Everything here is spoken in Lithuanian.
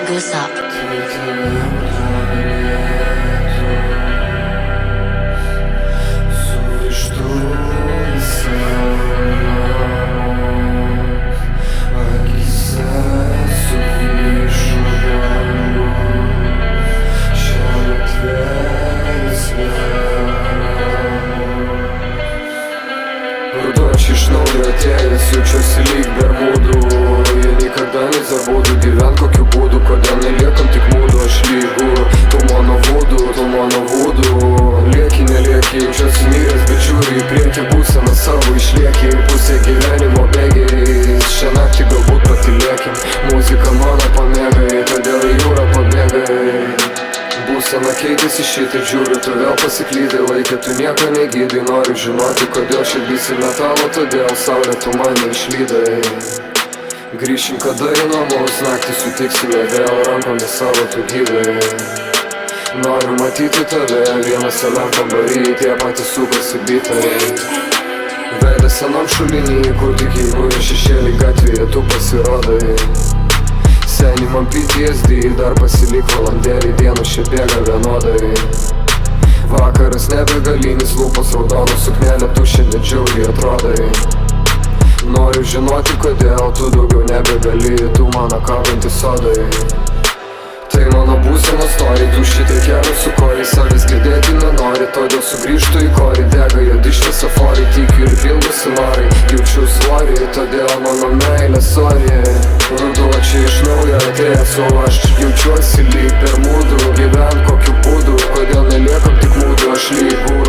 goes up. Ruduo iš naujo atėjęs, jaučiuosi lyg Bermudų. Jie niekada nezabūdu, gyvent kokiu būdu, kodėl neliekam tik mūdu. Aš lygu, tu mano būdu. Lieki, nelieki, jaučiuosi myręs, bet žiūri į priekį, būseną savo išlieki. Pusė gyvenimo bėgiais, šią naktį galbūt patylėkim. Muzika mano pamėgai, todėl į jūrą pabėgai. Būsena keitėsi šitai, žiūriu, tu vėl pasiklydai laikė, tu nieko negydai. Noriu žinoti, kodėl širdys į metalo, todėl saulė tu mane išlydai. Grįšim kada į namus, naktį sutiksime vėl rankomis savo tu gyvai. Noriu matyti tave, vienas senam kambarį, tie patys sukasi bitai. Veidas senam šulinį, kur tik įmūri šešėlį gatvėje, tu pasirodai. Seni man PTSD, dar pasilik valandėlį, dienos čia bėga vienodai. Vakaras nebegalinis, lūpos raudonos, suknelė, tu šiandien džiaugiai atrodai. Noriu žinoti, kodėl tu daugiau nebegali, tu mano kabantis sodai. Tai mano būsenos nori, tu šitai keliu su kori, savęs girdėti nenori, todėl sugrįžtu į korį, dega juodišķė safari, tikiu ir pildosi norai, jaučiu svorį, todėl mano meilė sorry. Ruduo čia iš naujo atėjęs, o aš jaučiuosi lyg Bermudų, gyvent kokiu būdu, kodėl neliekam tik mūdu, aš lygu.